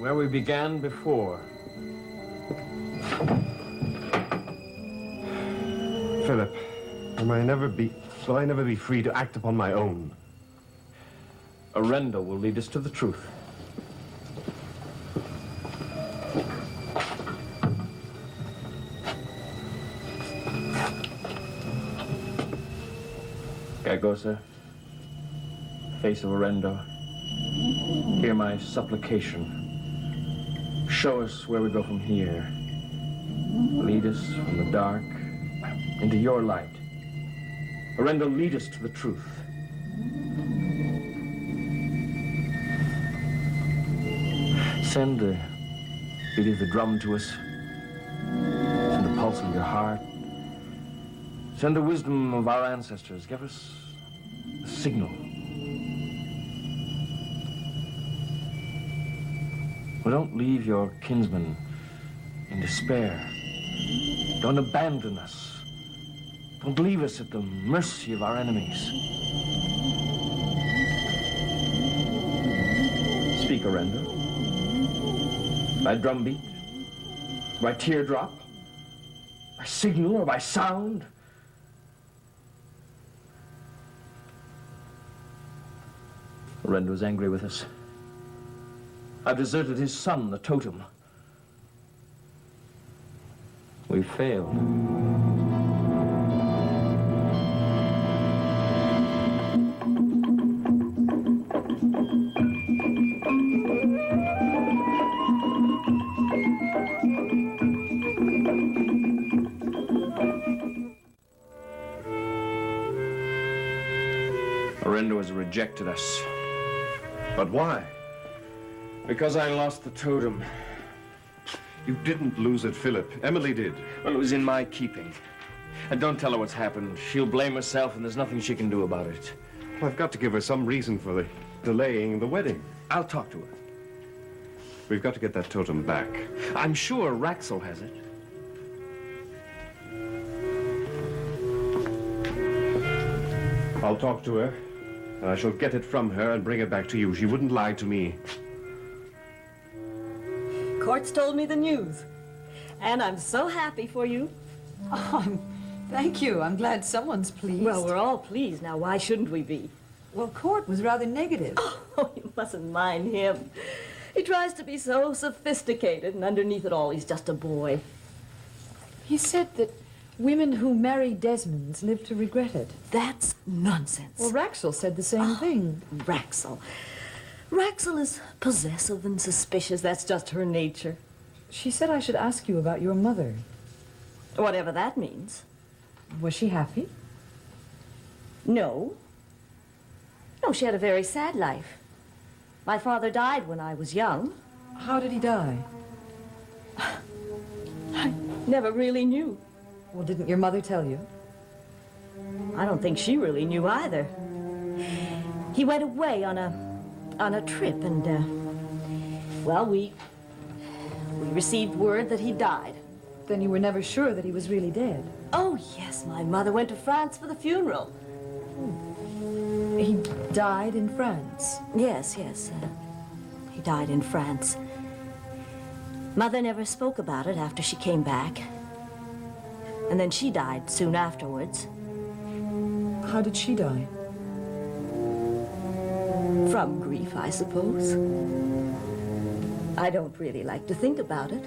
where we began before. Philip, will I never be free to act upon my own? Orendo will lead us to the truth. Gagosa, face of Orendo, hear my supplication. Show us where we go from here. Lead us from the dark into your light. Orendo, lead us to the truth. Send the beat of the drum to us. Send the pulse of your heart. Send the wisdom of our ancestors. Give us a signal. Well, don't leave your kinsmen in despair. Don't abandon us. Don't leave us at the mercy of our enemies. Speak, Orendo. By drumbeat, by teardrop, by signal, or by sound. Orendo is angry with us. I've deserted his son, the totem. We've failed. Orendo has rejected us. But why? Because I lost the totem. You didn't lose it, Philip. Emily did. Well, it was in my keeping. And don't tell her what's happened. She'll blame herself, and there's nothing she can do about it. Well, I've got to give her some reason for the delaying the wedding. I'll talk to her. We've got to get that totem back. I'm sure Raxel has it. I'll talk to her, and I shall get it from her and bring it back to you. She wouldn't lie to me. Court's told me the news, and I'm so happy for you. Oh, thank you. I'm glad someone's pleased. Well, we're all pleased now. Why shouldn't we be? Well, Court was rather negative. Oh, you mustn't mind him. He tries to be so sophisticated, and underneath it all, he's just a boy. He said that women who marry Desmonds live to regret it. That's nonsense. Well, Raxel said the same thing. Raxel. Raxel is possessive and suspicious. That's just her nature. She said I should ask you about your mother. Whatever that means. Was she happy? No. No, she had a very sad life. My father died when I was young. How did he die? I never really knew. Well, didn't your mother tell you? I don't think she really knew either. He went away on a trip, and, well, we received word that he died. Then you were never sure that he was really dead? Oh, yes, my mother went to France for the funeral. He died in France? Yes, he died in France. Mother never spoke about it after she came back. And then she died soon afterwards. How did she die? From grief, I suppose. I don't really like to think about it.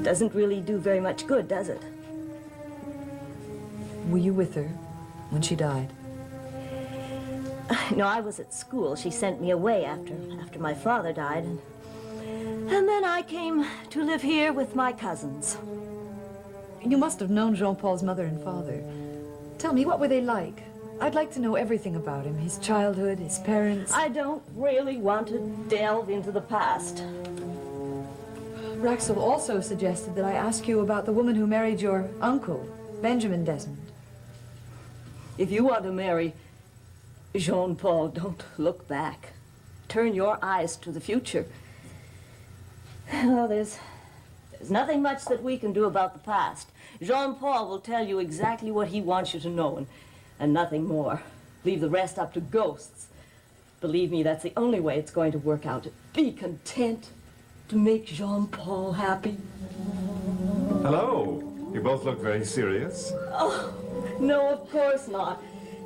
Doesn't really do very much good, does it? Were you with her when she died? No, I was at school. She sent me away after my father died. And then I came to live here with my cousins. You must have known Jean-Paul's mother and father. Tell me, what were they like? I'd like to know everything about him, his childhood, his parents. I don't really want to delve into the past. Raxel also suggested that I ask you about the woman who married your uncle, Benjamin Desmond. If you want to marry Jean-Paul, don't look back. Turn your eyes to the future. Oh, there's nothing much that we can do about the past. Jean-Paul will tell you exactly what he wants you to know, and nothing more. Leave the rest up to ghosts. Believe me, that's the only way it's going to work out. Be content to make Jean-Paul happy. Hello. You both look very serious. Oh, no, of course not.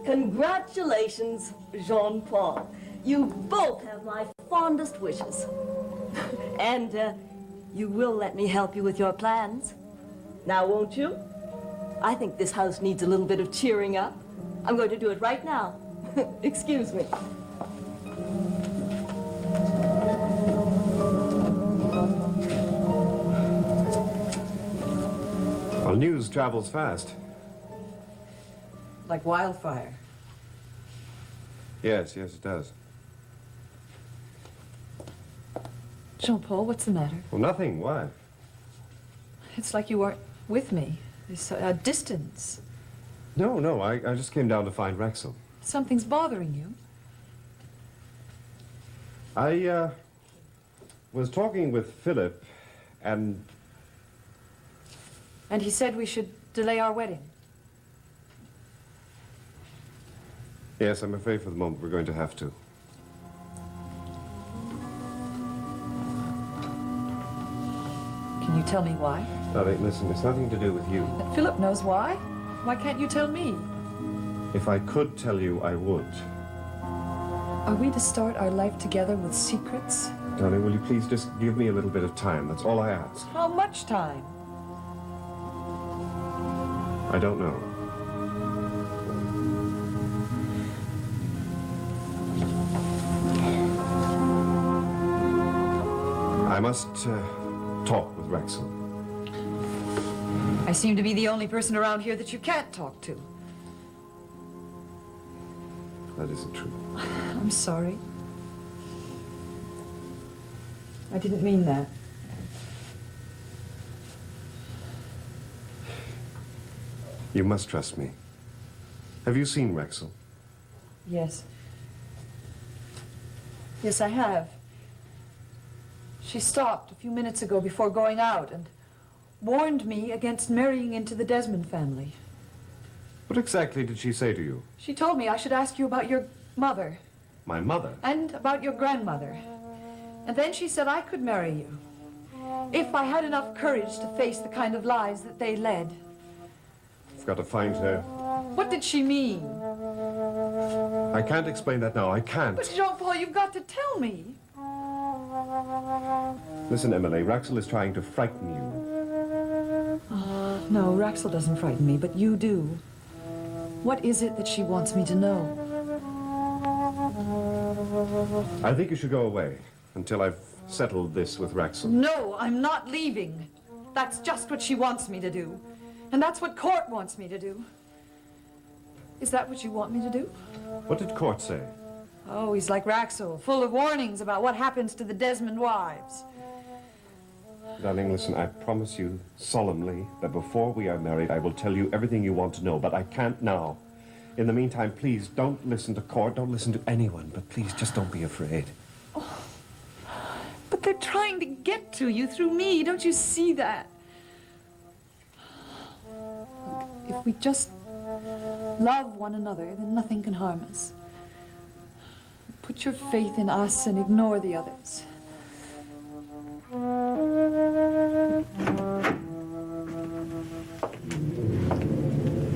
Congratulations, Jean-Paul. You both have my fondest wishes. And you will let me help you with your plans. Now, won't you? I think this house needs a little bit of cheering up. I'm going to do it right now. Excuse me. Well, news travels fast. Like wildfire. Yes, it does. Jean-Paul, what's the matter? Well, nothing. Why? It's like you weren't with me. There's a distance. No, I just came down to find Rexel. Something's bothering you. I was talking with Philip, and And he said we should delay our wedding. yes, I'm afraid for the moment we're going to have to. Can you tell me why? Darling, listen, it's nothing to do with you. But Philip knows why. Why can't you tell me? If I could tell you, I would. Are we to start our life together with secrets? Darling, will you please just give me a little bit of time? That's all I ask. How much time? I don't know. I must talk with Rexel. I seem to be the only person around here that you can't talk to. That isn't true. I'm sorry. I didn't mean that. You must trust me. Have you seen Rexel? Yes. Yes, I have. She stopped a few minutes ago before going out and warned me against marrying into the Desmond family. What exactly did she say to you? She told me I should ask you about your mother My mother? and about your grandmother. And then she said I could marry you if I had enough courage to face the kind of lives that they led. I've got to find her. What did she mean? I can't explain that now. I can't. But Jean-Paul, you've got to tell me. Listen, Emily, Rexel is trying to frighten you. No, Rexel doesn't frighten me, but you do. What is it that she wants me to know? I think you should go away until I've settled this with Rexel. No, I'm not leaving. That's just what she wants me to do. And that's what Court wants me to do. Is that what you want me to do? What did Court say? Oh, he's like Rexel, full of warnings about what happens to the Desmond wives. Darling, listen, I promise you solemnly that before we are married, I will tell you everything you want to know, but I can't now. In the meantime, please don't listen to Court, don't listen to anyone, but please just don't be afraid. Oh, but they're trying to get to you through me. Don't you see that? Look, if we just love one another, then nothing can harm us. Put your faith in us and ignore the others.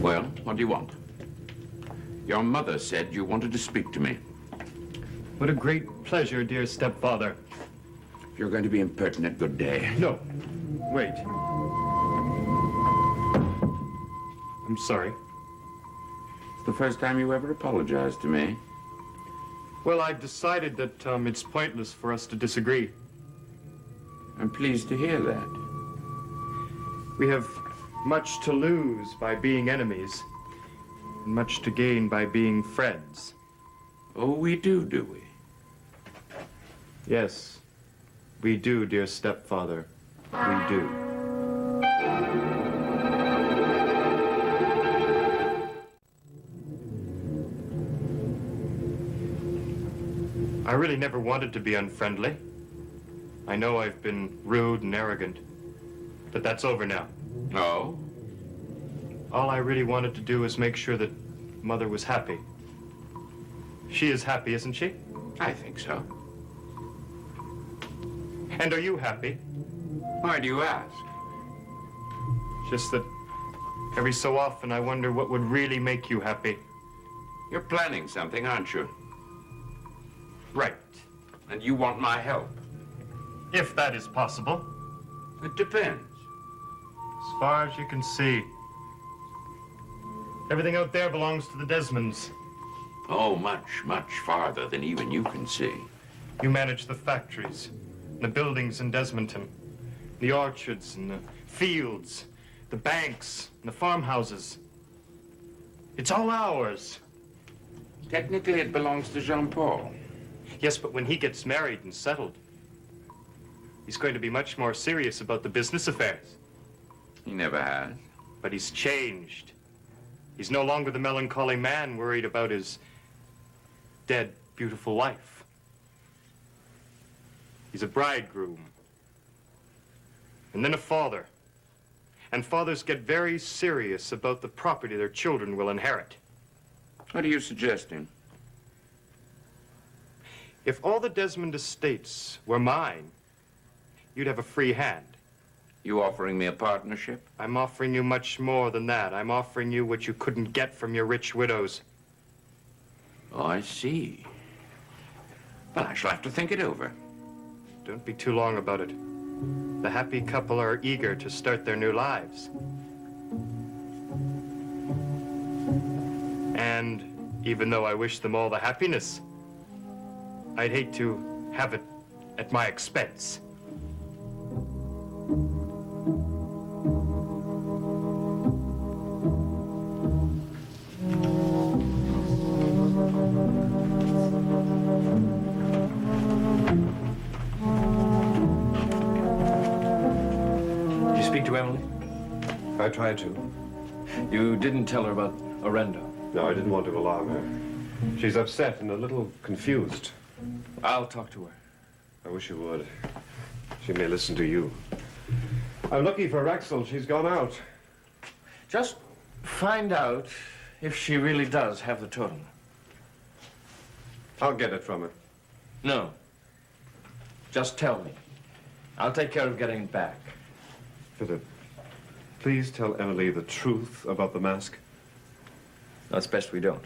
Well, what do you want? Your mother said you wanted to speak to me. What a great pleasure, dear stepfather. If you're going to be impertinent, good day. No, wait. I'm sorry. It's the first time you ever apologized to me. Well, I've decided that it's pointless for us to disagree. I'm pleased to hear that. We have much to lose by being enemies, and much to gain by being friends. Oh, we do we? Yes, we do, dear stepfather. We do. I really never wanted to be unfriendly. I know I've been rude and arrogant, but that's over now. Oh? All I really wanted to do was make sure that Mother was happy. She is happy, isn't she? I think so. And are you happy? Why do you ask? Just that every so often I wonder what would really make you happy. You're planning something, aren't you? Right. And you want my help. If that is possible. It depends. As far as you can see. Everything out there belongs to the Desmonds. Oh, much, much farther than even you can see. You manage the factories, the buildings in Desmonton, the orchards and the fields, the banks and the farmhouses. It's all ours. Technically, it belongs to Jean-Paul. Yes, but when he gets married and settled, he's going to be much more serious about the business affairs. He never has. But he's changed. He's no longer the melancholy man worried about his dead, beautiful wife. He's a bridegroom. And then a father. And fathers get very serious about the property their children will inherit. What are you suggesting? If all the Desmond estates were mine, you'd have a free hand. You offering me a partnership? I'm offering you much more than that. I'm offering you what you couldn't get from your rich widows. Oh, I see. Well, I shall have to think it over. Don't be too long about it. The happy couple are eager to start their new lives. And even though I wish them all the happiness, I'd hate to have it at my expense. Did you speak to Emily? I tried to. You didn't tell her about Orendo. No, I didn't want to alarm her. She's upset and a little confused. I'll talk to her. I wish you would. She may listen to you. I'm lucky for Raxel. She's gone out. Just find out if she really does have the totem. I'll get it from her. No. Just tell me. I'll take care of getting it back. Philip, please tell Emily the truth about the mask. That's best we don't.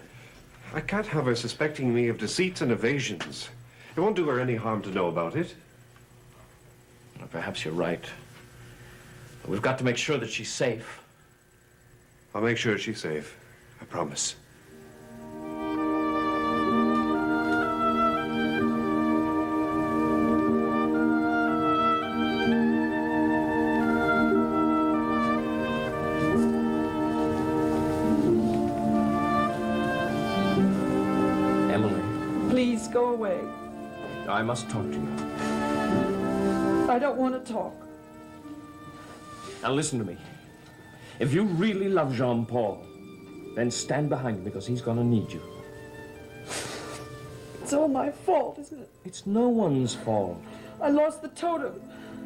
I can't have her suspecting me of deceits and evasions. It won't do her any harm to know about it. Well, perhaps you're right. But we've got to make sure that she's safe. I'll make sure she's safe. I promise. Emily, Please go away. I must talk to you. I don't want to talk. Now listen to me. If you really love Jean-Paul, then stand behind him because he's gonna need you. It's all my fault, isn't it? It's no one's fault. I lost the totem.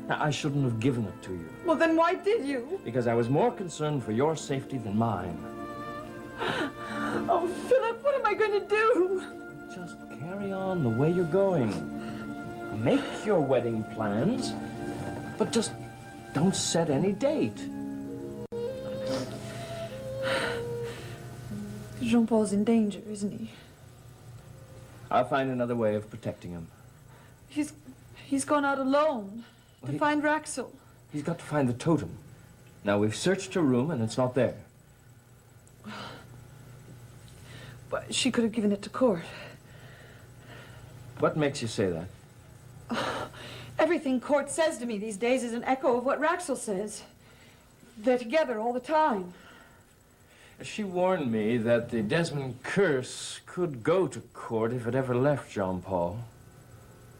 Now, I shouldn't have given it to you Well, then why did you? because I was more concerned for your safety than mine. Oh, Philip, what am I going to do? Just carry on the way you're going. Make your wedding plans, but just don't set any date. Jean-Paul's in danger, isn't he? I'll find another way of protecting him. He's gone out alone to he- find Raxel. He's got to find the totem. Now, we've searched her room and it's not there. But she could have given it to Court. What makes you say that? Everything Court says to me these days is an echo of what Raxel says. They're together all the time. She warned me that the Desmond curse could go to Court if it ever left Jean-Paul.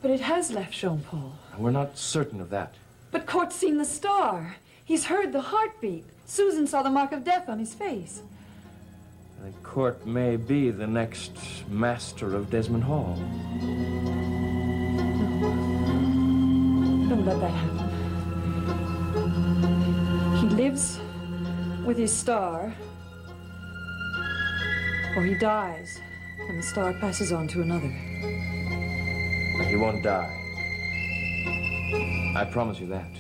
But it has left Jean-Paul. We're not certain of that. But Court's seen the star. He's heard the heartbeat. Susan saw the mark of death on his face. The Court may be the next master of Desmond Hall. Don't let that happen. He lives with his star, or he dies, and the star passes on to another. He won't die. I promise you that.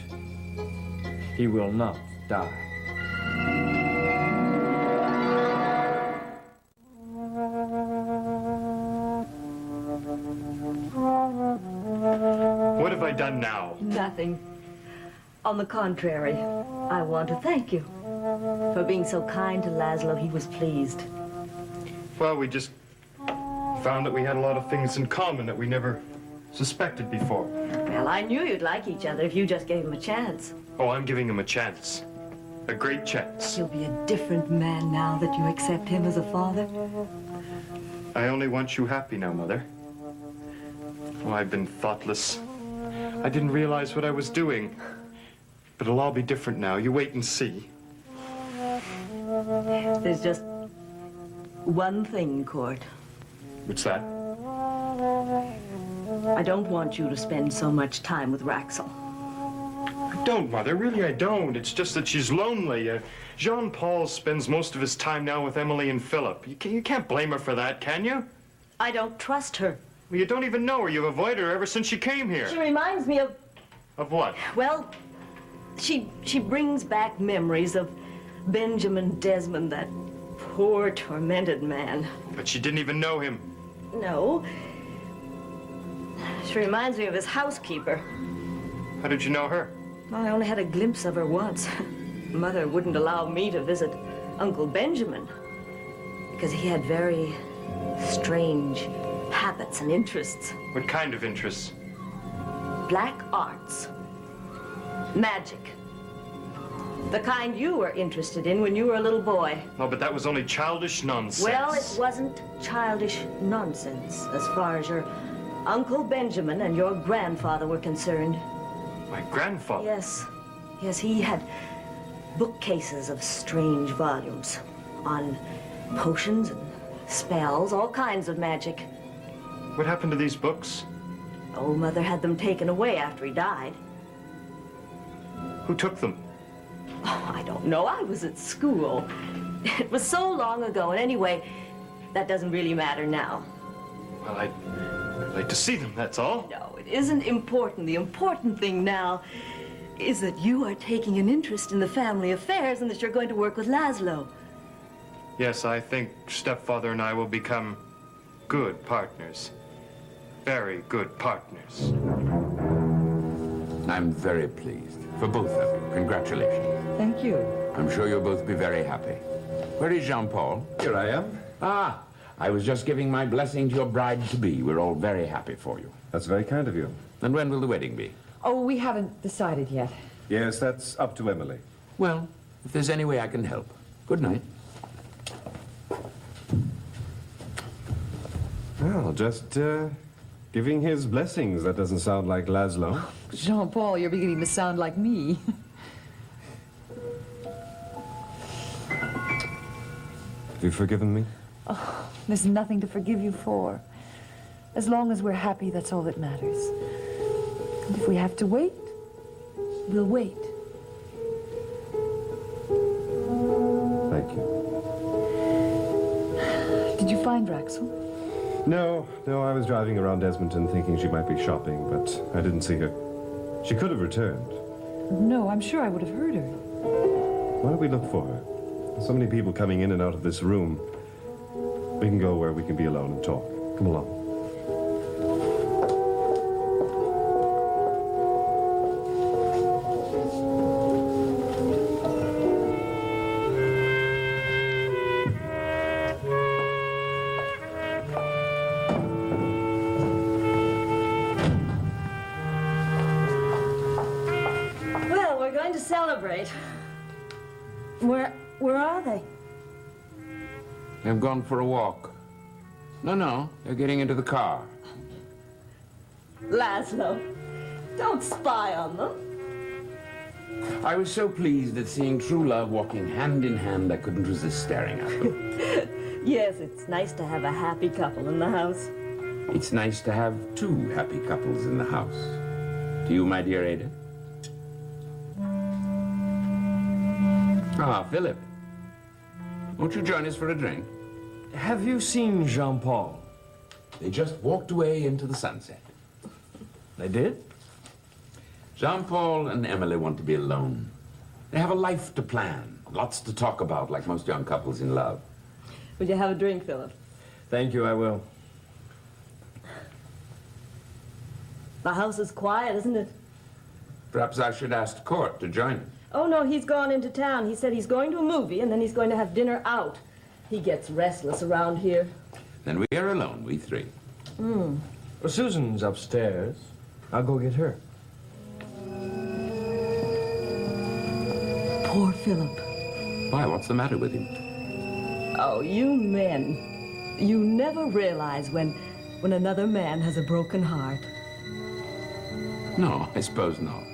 He will not die. What have I done now? Nothing. On the contrary, I want to thank you for being so kind to Laszlo. He was pleased. Well, we just found that we had a lot of things in common that we never suspected before. Well, I knew you'd like each other if you just gave him a chance. Oh, I'm giving him a chance. A great chance. He'll be a different man now that you accept him as a father. I only want you happy now, Mother. Oh, I've been thoughtless. I didn't realize what I was doing. But it'll all be different now. You wait and see. There's just one thing, Court. What's that? I don't want you to spend so much time with Raxel. I don't, Mother. Really, I don't. It's just that she's lonely. Jean-Paul spends most of his time now with Emily and Philip. You can't blame her for that, can you? I don't trust her. Well, you don't even know her. You've avoided her ever since she came here. She reminds me of, Of what? well, she brings back memories of Benjamin Desmond, that poor, tormented man. But she didn't even know him. No. She reminds me of his housekeeper. How did you know her? I only had a glimpse of her once. Mother wouldn't allow me to visit Uncle Benjamin because he had very strange habits and interests. What kind of interests? Black arts. Magic. The kind you were interested in when you were a little boy. Oh, but that was only childish nonsense. Well, it wasn't childish nonsense as far as your Uncle Benjamin and your grandfather were concerned. My grandfather? Yes. Yes, he had bookcases of strange volumes on potions and spells, all kinds of magic. What happened to these books? Oh, Mother had them taken away after he died. Who took them? Oh, I don't know. I was at school. It was so long ago, and anyway, that doesn't really matter now. Well, I'd like to see them, that's all. No, it isn't important. The important thing now is that you are taking an interest in the family affairs and that you're going to work with Laszlo. Yes, I think stepfather and I will become good partners. Very good partners. I'm very pleased. For both of you. Congratulations. Thank you. I'm sure you'll both be very happy. Where is Jean-Paul? Here I am. Ah, I was just giving my blessing to your bride-to-be. We're all very happy for you. That's very kind of you. And when will the wedding be? Oh, we haven't decided yet. Yes, that's up to Emily. Well, if there's any way I can help. Good night. Well, just giving his blessings. That doesn't sound like Laszlo. Jean-Paul, you're beginning to sound like me. Have you forgiven me? Oh, there's nothing to forgive you for. As long as we're happy, that's all that matters. And if we have to wait, we'll wait. Thank you. Did you find Raxel? No, I was driving around Desmonton thinking she might be shopping, but I didn't see her. She could have returned. No, I'm sure I would have heard her. Why don't we look for her? There's so many people coming in and out of this room. We can go where we can be alone and talk. Come along. Well, we're going to celebrate. Where are they? They've gone for a walk. No, they're getting into the car. Laszlo, don't spy on them. I was so pleased at seeing true love walking hand in hand, I couldn't resist staring at them. Yes, it's nice to have a happy couple in the house. It's nice to have two happy couples in the house. To you, my dear Ada. Ah, Philip. Won't you join us for a drink? Have you seen Jean-Paul? They just walked away into the sunset. They did? Jean-Paul and Emily want to be alone. They have a life to plan, lots to talk about, like most young couples in love. Will you have a drink, Philip? Thank you, I will. The house is quiet, isn't it? Perhaps I should ask Court to join us. Oh, no, he's gone into town. He said he's going to a movie, and then he's going to have dinner out. He gets restless around here. Then we are alone, we three. Well, Susan's upstairs. I'll go get her. Poor Philip. Why, what's the matter with him? Oh, you men. You never realize when another man has a broken heart. No, I suppose not.